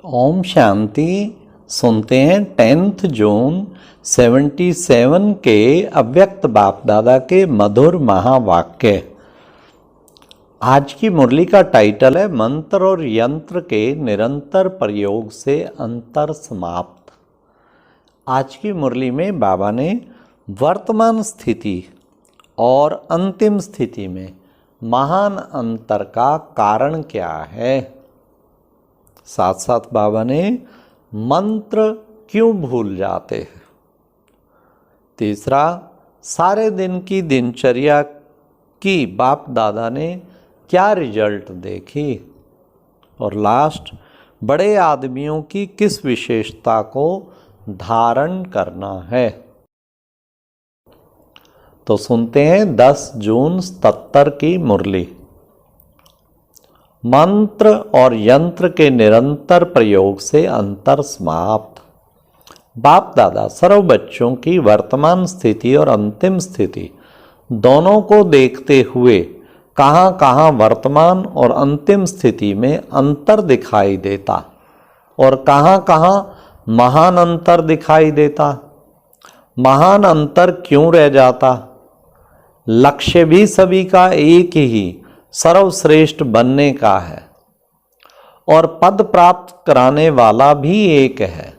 ओम शांति। सुनते हैं 10 जून 77 के अव्यक्त बाप दादा के मधुर महावाक्य। आज की मुरली का टाइटल है मंत्र और यंत्र के निरंतर प्रयोग से अंतर समाप्त। आज की मुरली में बाबा ने वर्तमान स्थिति और अंतिम स्थिति में महान अंतर का कारण क्या है, साथ साथ बाबा ने मंत्र क्यों भूल जाते हैं, तीसरा सारे दिन की दिनचर्या की बाप दादा ने क्या रिजल्ट देखी, और लास्ट बड़े आदमियों की किस विशेषता को धारण करना है। तो सुनते हैं 10 जून 77 की मुरली। मंत्र और यंत्र के निरंतर प्रयोग से अंतर समाप्त। बाप दादा सर्व बच्चों की वर्तमान स्थिति और अंतिम स्थिति दोनों को देखते हुए कहाँ कहाँ वर्तमान और अंतिम स्थिति में अंतर दिखाई देता और कहाँ कहाँ महान अंतर दिखाई देता, महान अंतर क्यों रह जाता। लक्ष्य भी सभी का एक ही सर्वश्रेष्ठ बनने का है और पद प्राप्त कराने वाला भी एक है।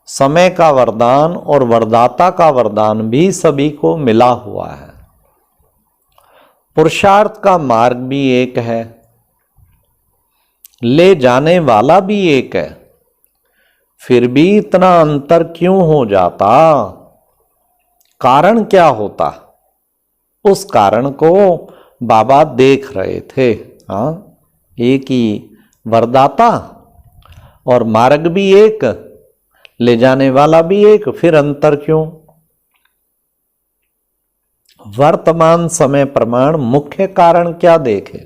समय का वरदान और वरदाता का वरदान भी सभी को मिला हुआ है। पुरुषार्थ का मार्ग भी एक है, ले जाने वाला भी एक है। फिर भी इतना अंतर क्यों हो जाता, कारण क्या होता, उस कारण को बाबा देख रहे थे। हाँ, एक ही वरदाता और मार्ग भी एक, ले जाने वाला भी एक, फिर अंतर क्यों। वर्तमान समय प्रमाण मुख्य कारण क्या देखे।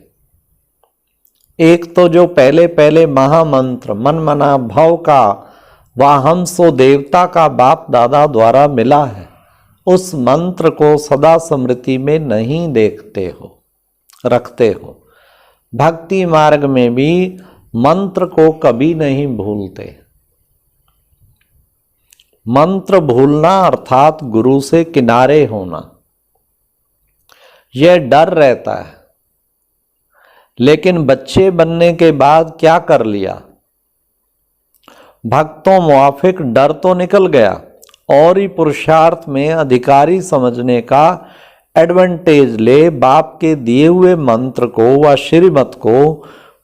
एक तो जो पहले पहले महामंत्र मन मना भव का व हम सो देवता का बाप दादा द्वारा मिला है, उस मंत्र को सदा स्मृति में नहीं देखते हो, रखते हो। भक्ति मार्ग में भी मंत्र को कभी नहीं भूलते। मंत्र भूलना अर्थात गुरु से किनारे होना, यह डर रहता है। लेकिन बच्चे बनने के बाद क्या कर लिया, भक्तों मुआफिक डर तो निकल गया और ही पुरुषार्थ में अधिकारी समझने का एडवांटेज ले बाप के दिए हुए मंत्र को व श्रीमत को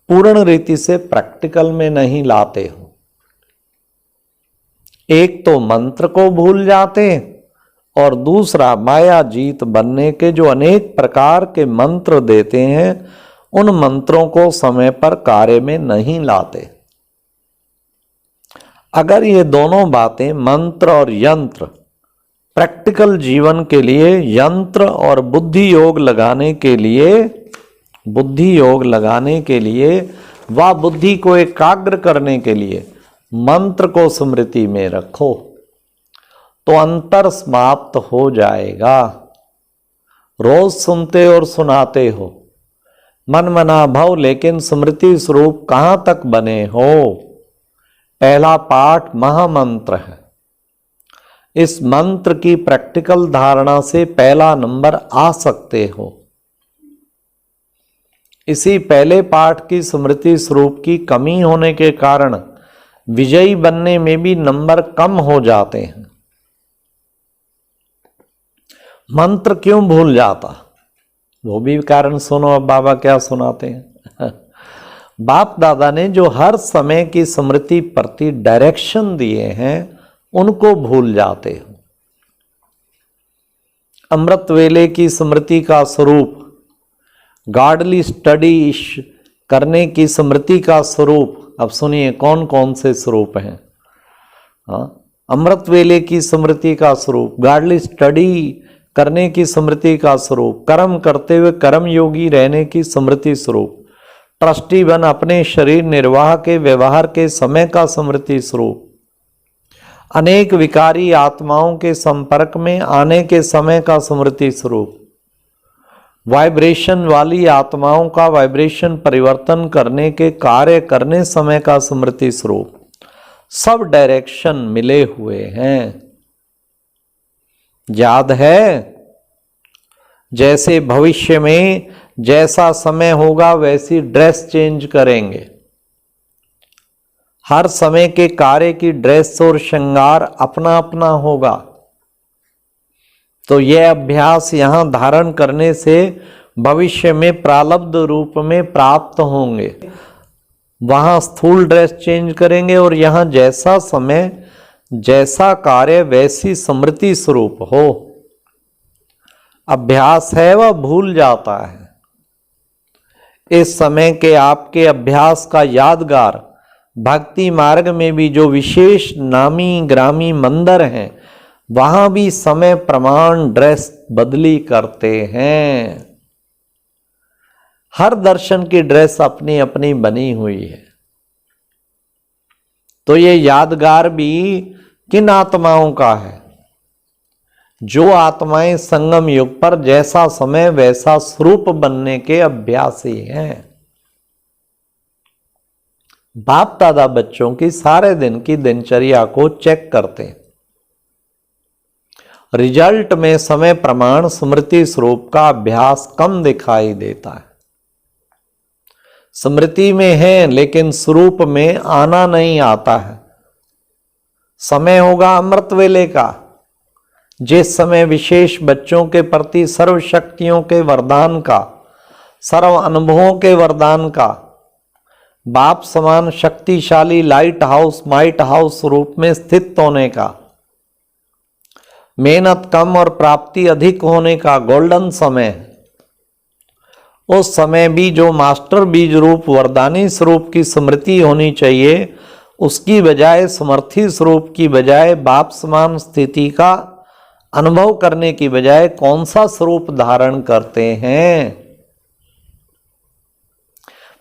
पूर्ण रीति से प्रैक्टिकल में नहीं लाते हो। एक तो मंत्र को भूल जाते और दूसरा माया जीत बनने के जो अनेक प्रकार के मंत्र देते हैं, उन मंत्रों को समय पर कार्य में नहीं लाते। अगर ये दोनों बातें मंत्र और यंत्र प्रैक्टिकल जीवन के लिए, यंत्र और बुद्धि योग लगाने के लिए व बुद्धि को एकाग्र करने के लिए मंत्र को स्मृति में रखो तो अंतर समाप्त हो जाएगा। रोज सुनते और सुनाते हो मन मना भव, लेकिन स्मृति स्वरूप कहाँ तक बने हो। पहला पाठ महामंत्र है। इस मंत्र की प्रैक्टिकल धारणा से पहला नंबर आ सकते हो। इसी पहले पाठ की स्मृति स्वरूप की कमी होने के कारण विजयी बनने में भी नंबर कम हो जाते हैं। मंत्र क्यों भूल जाता, वो भी कारण सुनो। अब बाबा क्या सुनाते हैं। बाप दादा ने जो हर समय की स्मृति प्रति डायरेक्शन दिए हैं, उनको भूल जाते हो। अमृत वेले की स्मृति का स्वरूप, गॉडली स्टडी करने की स्मृति का स्वरूप, अब सुनिए कौन कौन से स्वरूप हैं। अमृत वेले की स्मृति का स्वरूप, गॉडली स्टडी करने की स्मृति का स्वरूप, कर्म करते हुए कर्म योगी रहने की स्मृति स्वरूप, ट्रस्टी बन अपने शरीर निर्वाह के व्यवहार के समय का स्मृति स्वरूप, अनेक विकारी आत्माओं के संपर्क में आने के समय का स्मृति स्वरूप, वाइब्रेशन वाली आत्माओं का वाइब्रेशन परिवर्तन करने के कार्य करने समय का स्मृति स्वरूप सब डायरेक्शन मिले हुए हैं। याद है, जैसे भविष्य में जैसा समय होगा वैसी ड्रेस चेंज करेंगे। हर समय के कार्य की ड्रेस और श्रृंगार अपना अपना होगा। तो यह अभ्यास यहां धारण करने से भविष्य में प्रारब्ध रूप में प्राप्त होंगे। वहां स्थूल ड्रेस चेंज करेंगे और यहां जैसा समय जैसा कार्य वैसी स्मृति स्वरूप हो। अभ्यास है वह भूल जाता है। इस समय के आपके अभ्यास का यादगार भक्ति मार्ग में भी जो विशेष नामी ग्रामी मंदिर हैं वहां भी समय प्रमाण ड्रेस बदली करते हैं। हर दर्शन की ड्रेस अपनी अपनी बनी हुई है। तो ये यादगार भी किन आत्माओं का है? जो आत्माएं संगम युग पर जैसा समय वैसा स्वरूप बनने के अभ्यासी हैं। बाप दादा बच्चों की सारे दिन की दिनचर्या को चेक करते हैं। रिजल्ट में समय प्रमाण स्मृति स्वरूप का अभ्यास कम दिखाई देता है। स्मृति में है लेकिन स्वरूप में आना नहीं आता है। समय होगा अमृत वेले का, जिस समय विशेष बच्चों के प्रति सर्व शक्तियों के वरदान का, सर्व अनुभवों के वरदान का, बाप समान शक्तिशाली लाइट हाउस माइट हाउस रूप में स्थित होने का, मेहनत कम और प्राप्ति अधिक होने का गोल्डन समय है। उस समय भी जो मास्टर बीज रूप वरदानी स्वरूप की स्मृति होनी चाहिए, उसकी बजाय समर्थी स्वरूप की बजाय बाप समान स्थिति का अनुभव करने की बजाय कौन सा स्वरूप धारण करते हैं?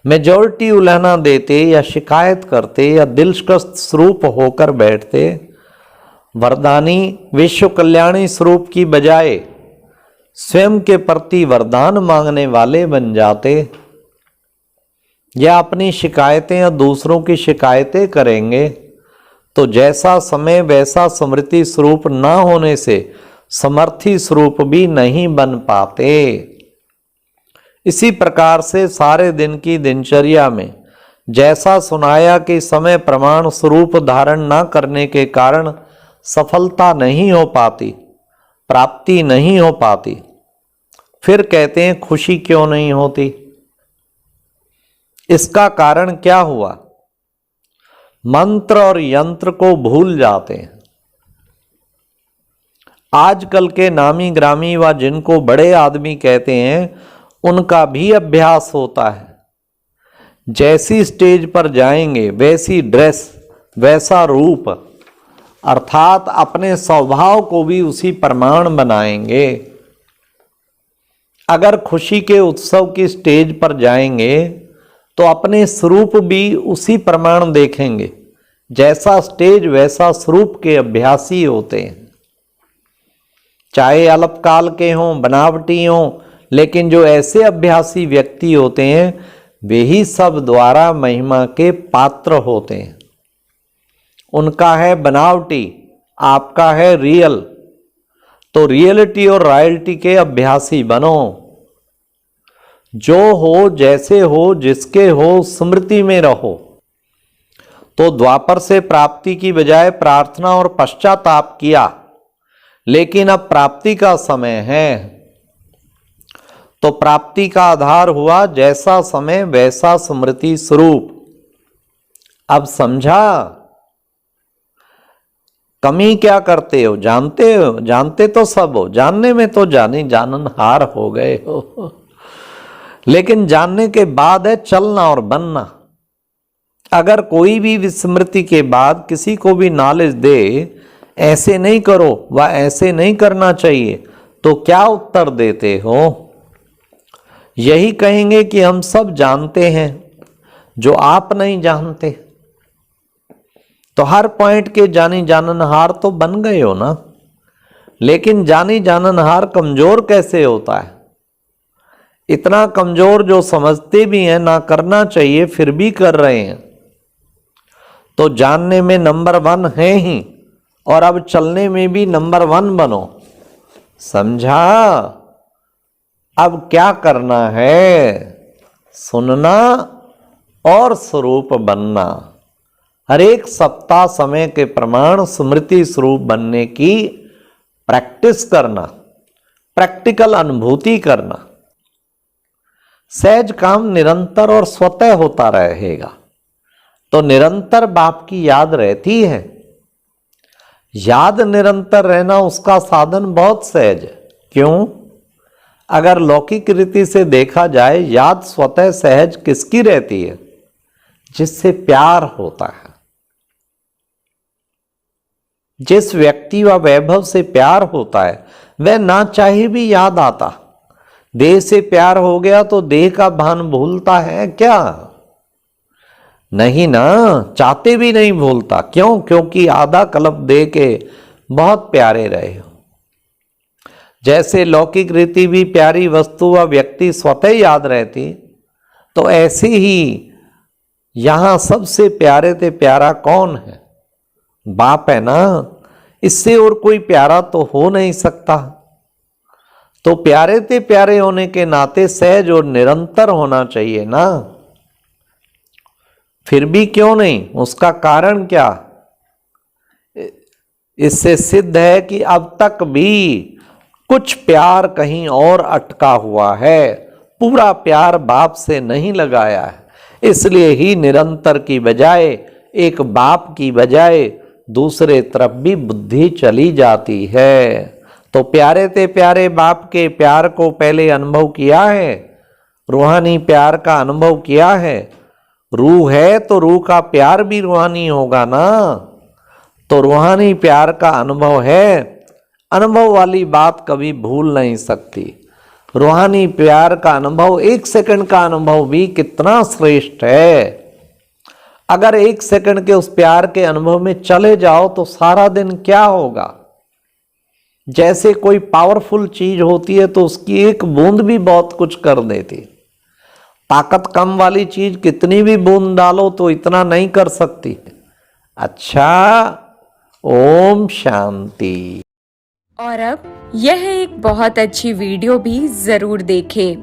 मेजॉरिटी उलहना देते या शिकायत करते या दिलकश स्वरूप होकर बैठते। वरदानी विश्व कल्याणी स्वरूप की बजाय स्वयं के प्रति वरदान मांगने वाले बन जाते, या अपनी शिकायतें या दूसरों की शिकायतें करेंगे तो जैसा समय वैसा स्मृति स्वरूप न होने से समर्थी स्वरूप भी नहीं बन पाते। इसी प्रकार से सारे दिन की दिनचर्या में जैसा सुनाया कि समय प्रमाण स्वरूप धारण न करने के कारण सफलता नहीं हो पाती, प्राप्ति नहीं हो पाती, फिर कहते हैं खुशी क्यों नहीं होती? इसका कारण क्या हुआ? मंत्र और यंत्र को भूल जाते हैं। आजकल के नामी ग्रामी व जिनको बड़े आदमी कहते हैं, उनका भी अभ्यास होता है। जैसी स्टेज पर जाएंगे वैसी ड्रेस वैसा रूप, अर्थात अपने स्वभाव को भी उसी प्रमाण बनाएंगे। अगर खुशी के उत्सव की स्टेज पर जाएंगे तो अपने स्वरूप भी उसी प्रमाण देखेंगे। जैसा स्टेज वैसा स्वरूप के अभ्यासी होते हैं। चाहे अल्पकाल के हों, बनावटी हों, लेकिन जो ऐसे अभ्यासी व्यक्ति होते हैं वे ही सब द्वारा महिमा के पात्र होते हैं। उनका है बनावटी, आपका है रियल। तो रियलिटी और रॉयल्टी के अभ्यासी बनो। जो हो जैसे हो जिसके हो स्मृति में रहो। तो द्वापर से प्राप्ति की बजाय प्रार्थना और पश्चाताप किया, लेकिन अब प्राप्ति का समय है। तो प्राप्ति का आधार हुआ जैसा समय वैसा स्मृति स्वरूप। अब समझा? कमी क्या करते हो? जानते हो? जानते तो सब हो, जानने में तो जानी जाननहार हो गए हो, लेकिन जानने के बाद है चलना और बनना। अगर कोई भी विस्मृति के बाद किसी को भी नॉलेज दे, ऐसे नहीं करो व ऐसे नहीं करना चाहिए, तो क्या उत्तर देते हो? यही कहेंगे कि हम सब जानते हैं जो आप नहीं जानते। तो हर पॉइंट के जानी जाननहार तो बन गए हो ना। लेकिन जानी जाननहार कमजोर कैसे होता है? इतना कमजोर जो समझते भी हैं ना करना चाहिए फिर भी कर रहे हैं, तो जानने में नंबर 1 है ही, और अब चलने में भी नंबर 1 बनो। समझा? अब क्या करना है? सुनना और स्वरूप बनना। हर एक सप्ताह समय के प्रमाण स्मृति स्वरूप बनने की प्रैक्टिस करना, प्रैक्टिकल अनुभूति करना। सहज काम निरंतर और स्वतः होता रहेगा, तो निरंतर बाप की याद रहती है। याद निरंतर रहना उसका साधन बहुत सहज है। क्यों? अगर लौकिक रीति से देखा जाए, याद स्वतः सहज किसकी रहती है? जिससे प्यार होता है। जिस व्यक्ति व वैभव से प्यार होता है वह ना चाहे भी याद आता। देह से प्यार हो गया तो देह का भान भूलता है क्या? नहीं ना, चाहते भी नहीं भूलता। क्यों? क्योंकि आधा कल्प दे के बहुत प्यारे रहे हो। जैसे लौकिक रीति भी प्यारी वस्तु व व्यक्ति स्वतः याद रहती, तो ऐसे ही यहां सबसे प्यारे ते प्यारा कौन है? बाप है ना। इससे और कोई प्यारा तो हो नहीं सकता। तो प्यारे ते प्यारे होने के नाते सहज और निरंतर होना चाहिए ना। फिर भी क्यों नहीं? उसका कारण क्या? इससे सिद्ध है कि अब तक भी कुछ प्यार कहीं और अटका हुआ है, पूरा प्यार बाप से नहीं लगाया है। इसलिए ही निरंतर की बजाय, एक बाप की बजाय दूसरे तरफ भी बुद्धि चली जाती है। तो प्यारे ते प्यारे बाप के प्यार को पहले अनुभव किया है, रूहानी प्यार का अनुभव किया है। रूह है तो रूह का प्यार भी रूहानी होगा ना। तो रूहानी प्यार का अनुभव है, अनुभव वाली बात कभी भूल नहीं सकती। रूहानी प्यार का अनुभव, 1 सेकंड का अनुभव भी कितना श्रेष्ठ है। अगर 1 सेकंड के उस प्यार के अनुभव में चले जाओ तो सारा दिन क्या होगा। जैसे कोई पावरफुल चीज होती है तो उसकी एक बूंद भी बहुत कुछ कर देती। ताकत कम वाली चीज कितनी भी बूंद डालो तो इतना नहीं कर सकती। अच्छा, ओम शांति। और अब यह एक बहुत अच्छी वीडियो भी जरूर देखें।